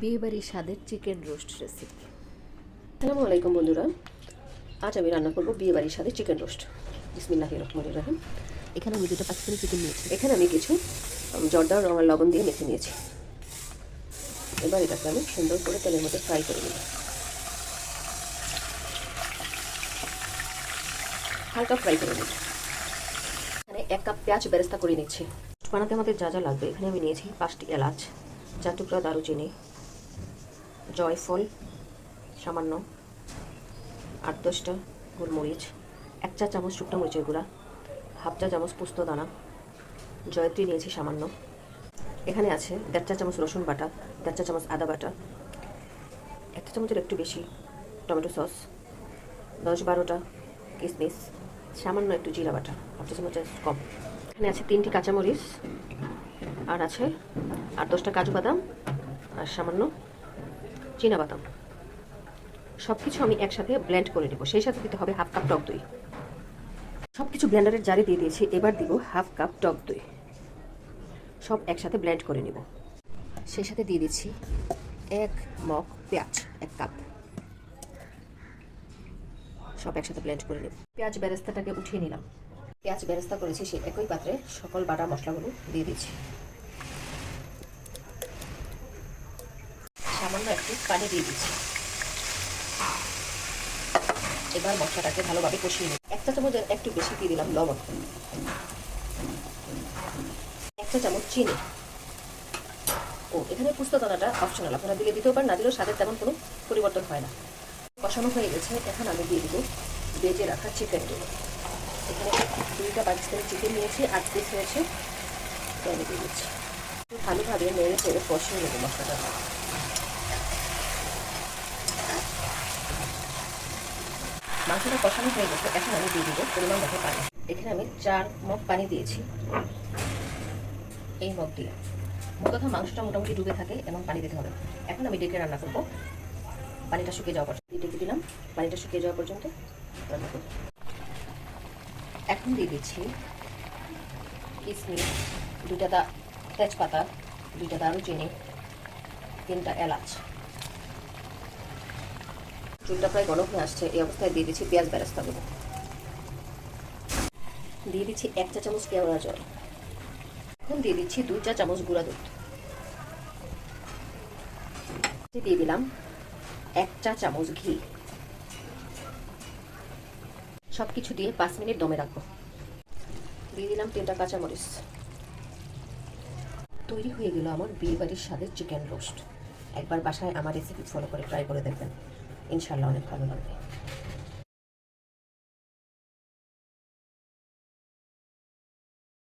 বিয়েবাড়ির স্বাদের chicken roast recipe. আসসালামু আলাইকুম বন্ধুরা, আজ আমি রান্না করব বিয়েবাড়ির সাথে চিকেন রোস্ট। বিসমিল্লাহির রহমানির রহিম। এখানে আমি 2টা পাকিস্তানি চিকেন নিয়েছি। এখানে আমি কিছু জর্দা রঙা লবণ দিয়ে মেখে নিয়েছি। এবার এটাকে আমি সুন্দর করে তেলের মধ্যে ফ্রাই করে নেব, হালকা ফ্রাই করে নেব। এখানে 1 কাপ পেঁয়াজ বেরেস্তা করে নিচ্ছি। বানাতে আমাদের যা যা লাগবে, এখানে আমি নিয়েছি 5টি এলাচ, 4 টুকরা দারুচিনি, জয়ফল সামান্য, 8-10টা গোলমরিচ, 1 চা চামচ শুকনো মরিচের গুঁড়া, 1/2 চা চামচ পোস্ত দানা, জয়ত্রী নিয়েছি সামান্য। এখানে আছে 1.5 চা চামচ রসুন বাটা, 1.5 চা চামচ আদা বাটা, 1 চা চামচের একটু বেশি টমেটো সস, 10-12টা কিশমিশ, সামান্য একটু জিরা বাটা, 1/2 চা চামচের কম। এখানে আছে 3টি কাঁচামরিচ, আর আছে 8-10টা কাজু বাদাম, আর সামান্য চীনা বাদাম। সব কিছু আমি একসাথে ব্লেন্ড করে নেব। সেই সাথে দিতে হবে 1/2 কাপ টক দই। সব কিছু ব্লেন্ডারের জারে দিয়ে দিয়েছি। এবার দিব 1/2 কাপ টক দই। সব একসাথে ব্লেন্ড করে নেব। সেই সাথে দিয়ে দিচ্ছি 1 মগ পেঁয়াজ, 1 কাপ। সব একসাথে ব্লেন্ড করে নেব। পেঁয়াজ বেরেস্তাটাকে উঠিয়ে নিলাম। পেঁয়াজ বেরেস্তা করেছি সেই একই পাত্রে সকল বাটা মশলাগুলো দিয়ে দিচ্ছি। সামান্য একটু পানি দিয়ে দিচ্ছি। এবার মশলাটাকে ভালোভাবে কষিয়ে নিই। 1 চা চামচের একটু বেশি দিয়ে দিলাম লবণ, 1 চা চামচ চিনি। এখানে পোস্ত দানাটা অপশনাল, আপনারা দিলে দিতেও পারেন, না দিলেও স্বাদের তেমন কোনো পরিবর্তন হয় না। কষানো হয়ে গেছে। এখন আমি দিয়ে দিব বেজে রাখা চিকেনগুলো। এখানে 2টা পাকিস্তানি চিকেন নিয়েছি, 8 পিস হয়েছে, তো আমি দিয়ে দিচ্ছি। ভালোভাবে নেড়ে চেড়ে কষিয়ে নেব মশলাটা। মাংসটা কষানো হয়ে গেছে। এখন আমি দিয়ে দিব পরিমাণ মতো পানি। এখানে আমি 4 মগ পানি দিয়েছি। এই মগ দিয়ে মোট কথা মাংসটা মোটামুটি ডুবে থাকে এবং পানি দিতে হবে। এখন আমি ডেকে রান্না করব। পানিটা শুকিয়ে যাওয়া পর্যন্ত ডেকে দিলাম। পানিটা শুকিয়ে যাওয়া পর্যন্ত রান্না করব। এখন দিয়ে দিচ্ছি কিশমিশ, 2টা তেজপাতা, 2টা দারুচিনি, 3টা এলাচ। চুলটা প্রায় গরম হয়ে আসছে। এই অবস্থায় দিয়ে দিচ্ছি পেঁয়াজ বেরেস্তাগুলো। দিয়ে দিচ্ছি 1 চা চামচ কেওড়া জল। এখন দিয়ে দিচ্ছি 2 চা চামচ গুঁড়া দুধ। দিয়ে দিলাম 1 চা চামচ ঘি। সব কিছু দিয়ে 5 মিনিট দমে রাখবো। দিয়ে দিলাম 3টা কাঁচামরিচ। তৈরি হয়ে গেল আমার বিয়েবাড়ির স্বাদের চিকেন রোস্ট। একবার বাসায় আমার রেসিপি ফলো করে ট্রাই করে দেখবেন, ইনশাল্লাহ অনেক ভালো লাগবে।